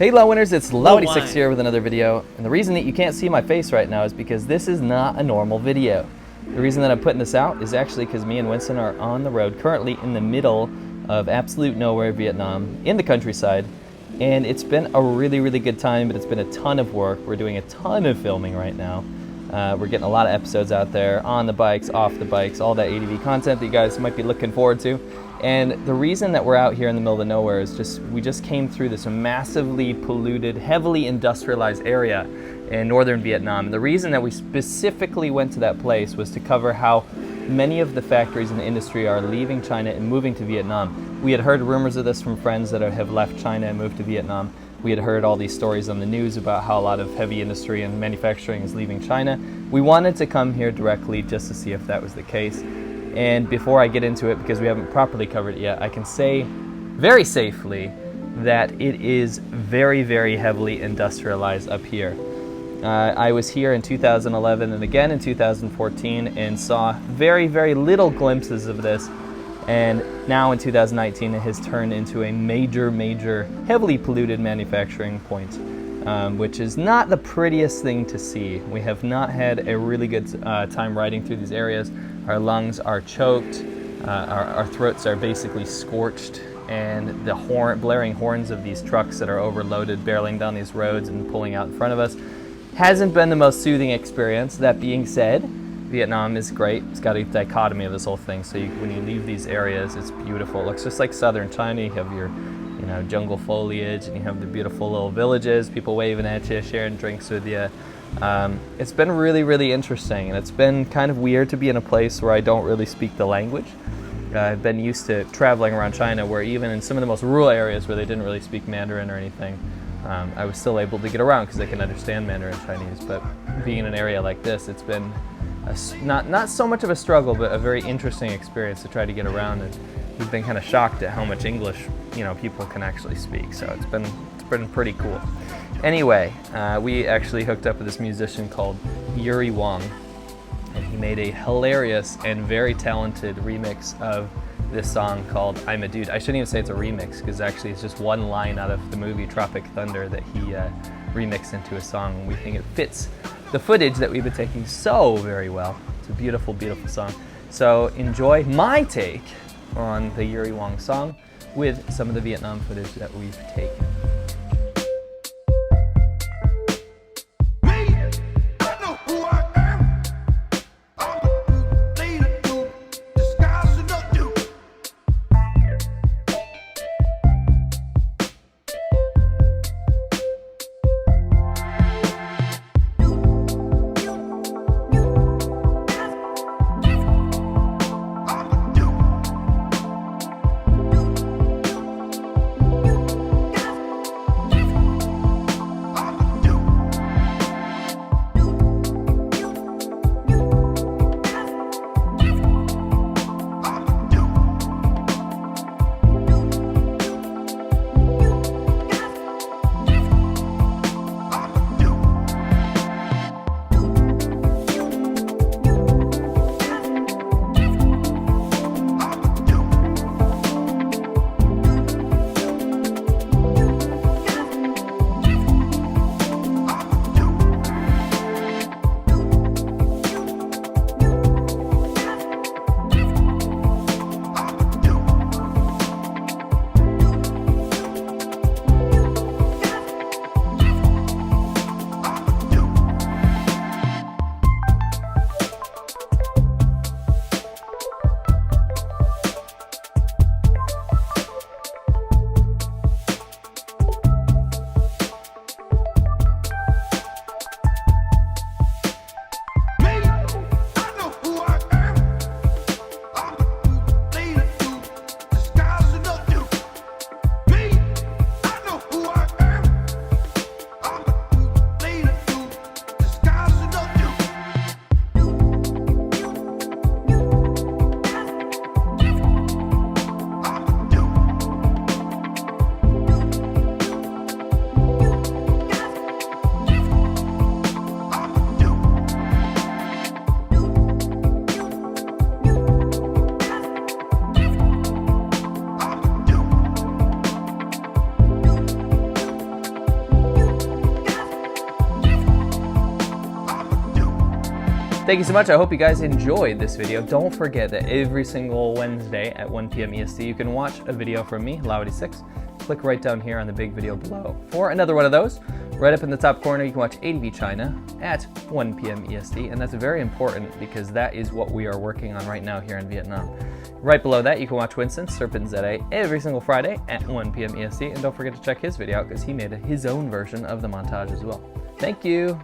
Hey Laowinners, it's Laowinners here with another video, and the reason that you can't see my face right now is because this is not a normal video. The reason that I'm putting this out is actually because me and Winston are on the road currently in the middle of absolute nowhere, Vietnam, in the countryside, and it's been a really good time, but it's been a ton of work. We're doing a ton of filming right now. We're getting a lot of episodes out there, on the bikes, off the bikes, all that ADV content that you guys might be looking forward to. And the reason that we're out here in the middle of nowhere is we just came through this massively polluted, heavily industrialized area in northern Vietnam. And the reason that we specifically went to that place was to cover how many of the factories in the industry are leaving China and moving to Vietnam. We had heard rumors of this from friends that have left China and moved to Vietnam. We had heard all these stories on the news about how a lot of heavy industry and manufacturing is leaving China. We wanted to come here directly just to see if that was the case. And before I get into it, because we haven't properly covered it yet, I can say very safely that it is very heavily industrialized up here. I was here in 2011 and again in 2014 and saw very little glimpses of this. And now in 2019 it has turned into a major heavily polluted manufacturing point, which is not the prettiest thing to see. We have not had a really good time riding through these areas. Our lungs are choked, our throats are basically scorched, and the blaring horns of these trucks that are overloaded barreling down these roads and pulling out in front of us hasn't been the most soothing experience. That being said, Vietnam is great. It's got a dichotomy of this whole thing. So when you leave these areas, it's beautiful. It looks just like southern China. You have your jungle foliage, and you have the beautiful little villages, people waving at you, sharing drinks with you. It's been really interesting, and it's been kind of weird to be in a place where I don't really speak the language. I've been used to traveling around China where even in some of the most rural areas where they didn't really speak Mandarin or anything, I was still able to get around because I can understand Mandarin Chinese. But being in an area like this, it's been not so much of a struggle, but a very interesting experience to try to get around. And we've been kind of shocked at how much English people can actually speak. So it's been pretty cool. Anyway, we actually hooked up with this musician called Yuri Wong, and he made a hilarious and very talented remix of this song called I'm a Dude. I shouldn't even say it's a remix, because actually it's just one line out of the movie Tropic Thunder that he remixed into a song, and we think it fits the footage that we've been taking so very well. It's a beautiful song. So enjoy my take on the Yuri Wong song with some of the Vietnam footage that we've taken. Thank you so much. I hope you guys enjoyed this video. Don't forget that every single Wednesday at 1 p.m. EST, you can watch a video from me, Laowinners. Click right down here on the big video below for another one of those. Right up in the top corner, you can watch ADVChina at 1 p.m. EST, and that's very important because that is what we are working on right now here in Vietnam. Right below that, you can watch Winston's SerpentZA every single Friday at 1 p.m. EST, and don't forget to check his video out because he made his own version of the montage as well. Thank you.